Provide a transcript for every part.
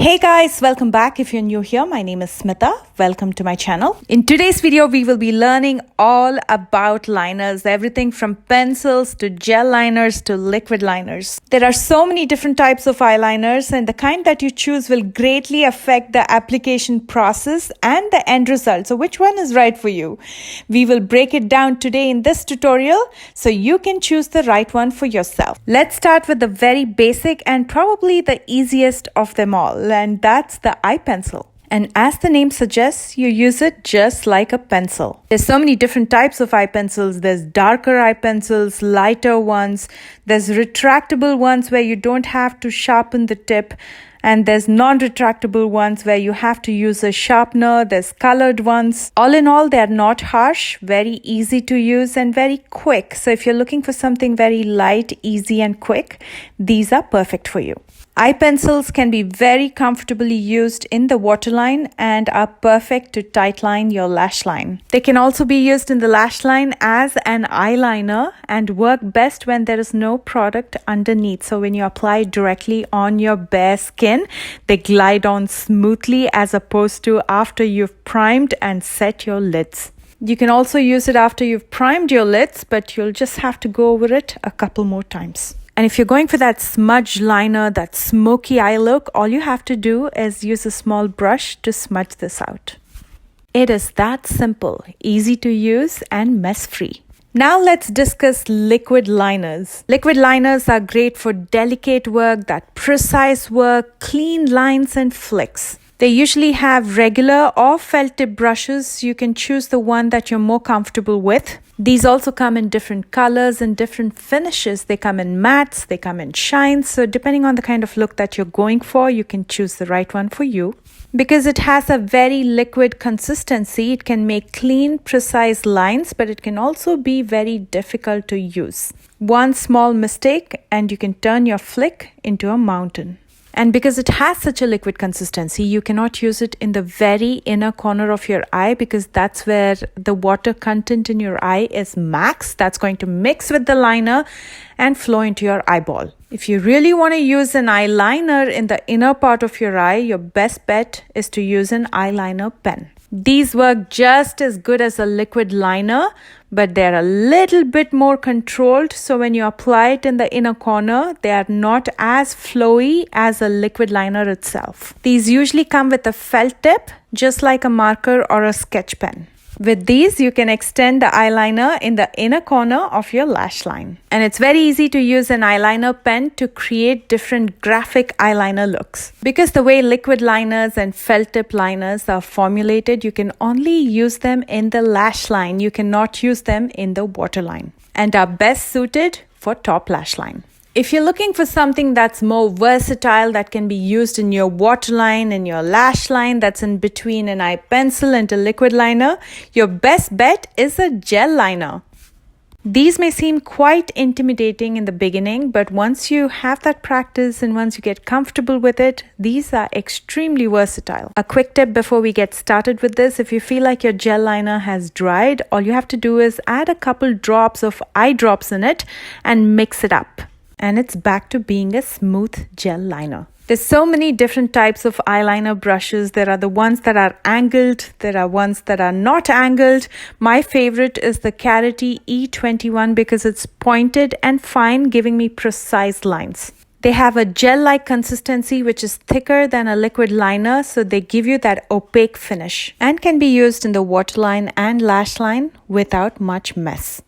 Hey guys, welcome back. If you're new here, my name is Smitha. Welcome to my channel. In today's video, we will be learning all about liners, everything from pencils to gel liners to liquid liners. There are so many different types of eyeliners, and the kind that you choose will greatly affect the application process and the end result. So which one is right for you? We will break it down today in this tutorial so you can choose the right one for yourself. Let's start with the very basic and probably the easiest of them all, and that's the eye pencil. And as the name suggests, you use it just like a pencil. There's so many different types of eye pencils. There's darker eye pencils, lighter ones. There's retractable ones where you don't have to sharpen the tip. And there's non-retractable ones where you have to use a sharpener. There's colored ones. All in all, they're not harsh, very easy to use and very quick. So if you're looking for something very light, easy and quick, these are perfect for you. Eye pencils can be very comfortably used in the waterline and are perfect to tightline your lash line. They can also be used in the lash line as an eyeliner and work best when there is no product underneath. So when you apply it directly on your bare skin, they glide on smoothly as opposed to after you've primed and set your lids. You can also use it after you've primed your lids, but you'll just have to go over it a couple more times. And if you're going for that smudge liner, that smoky eye look, all you have to do is use a small brush to smudge this out. It is that simple, easy to use and mess-free. Now let's discuss liquid liners. Liquid liners are great for delicate work, that precise work, clean lines and flicks. They usually have regular or felt tip brushes. You can choose the one that you're more comfortable with. These also come in different colors and different finishes. They come in mattes, they come in shines. So depending on the kind of look that you're going for, you can choose the right one for you. Because it has a very liquid consistency, it can make clean, precise lines, but it can also be very difficult to use. One small mistake and you can turn your flick into a mountain. And because it has such a liquid consistency, you cannot use it in the very inner corner of your eye because that's where the water content in your eye is max. That's going to mix with the liner and flow into your eyeball. If you really want to use an eyeliner in the inner part of your eye, your best bet is to use an eyeliner pen. These work just as good as a liquid liner, but they're a little bit more controlled. So when you apply it in the inner corner, they are not as flowy as a liquid liner itself. These usually come with a felt tip, just like a marker or a sketch pen. With these, you can extend the eyeliner in the inner corner of your lash line. And it's very easy to use an eyeliner pen to create different graphic eyeliner looks. Because the way liquid liners and felt tip liners are formulated, you can only use them in the lash line. You cannot use them in the waterline and are best suited for top lash line. If you're looking for something that's more versatile, that can be used in your waterline, in your lash line, that's in between an eye pencil and a liquid liner, your best bet is a gel liner. These may seem quite intimidating in the beginning, but once you have that practice and once you get comfortable with it, these are extremely versatile. A quick tip before we get started with this, if you feel like your gel liner has dried, all you have to do is add a couple drops of eye drops in it and mix it up. And it's back to being a smooth gel liner. There's so many different types of eyeliner brushes. There are the ones that are angled. There are ones that are not angled. My favorite is the Carity E21 because it's pointed and fine, giving me precise lines. They have a gel-like consistency which is thicker than a liquid liner, so they give you that opaque finish and can be used in the waterline and lash line without much mess.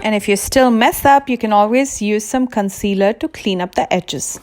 And if you still mess up, you can always use some concealer to clean up the edges.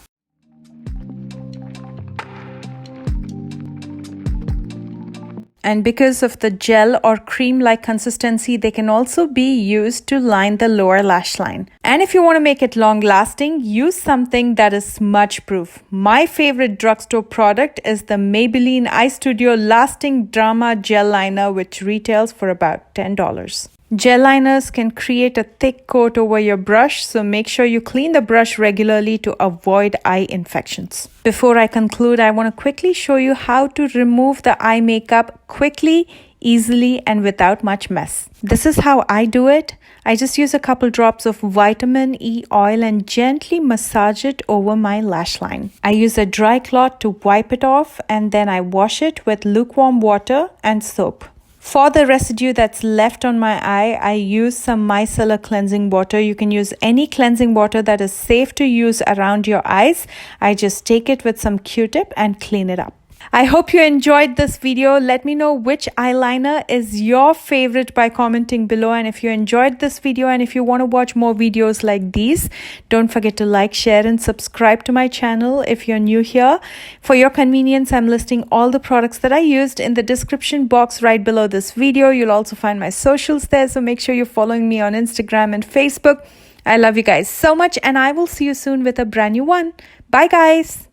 And because of the gel or cream-like consistency, they can also be used to line the lower lash line. And if you want to make it long-lasting, use something that is smudge-proof. My favorite drugstore product is the Maybelline Eye Studio Lasting Drama Gel Liner, which retails for about $10. Gel liners can create a thick coat over your brush, so make sure you clean the brush regularly to avoid eye infections. Before I conclude, I want to quickly show you how to remove the eye makeup quickly, easily, and without much mess. This is how I do it. I just use a couple drops of vitamin E oil and gently massage it over my lash line. I use a dry cloth to wipe it off, and then I wash it with lukewarm water and soap. For the residue that's left on my eye, I use some micellar cleansing water. You can use any cleansing water that is safe to use around your eyes. I just take it with some Q-tip and clean it up. I hope you enjoyed this video. Let me know which eyeliner is your favorite by commenting below. And if you enjoyed this video and if you want to watch more videos like these, don't forget to like, share, and subscribe to my channel if you're new here. For your convenience, I'm listing all the products that I used in the description box right below this video. You'll also find my socials there, so make sure you're following me on Instagram and Facebook. I love you guys so much, and I will see you soon with a brand new one. Bye guys.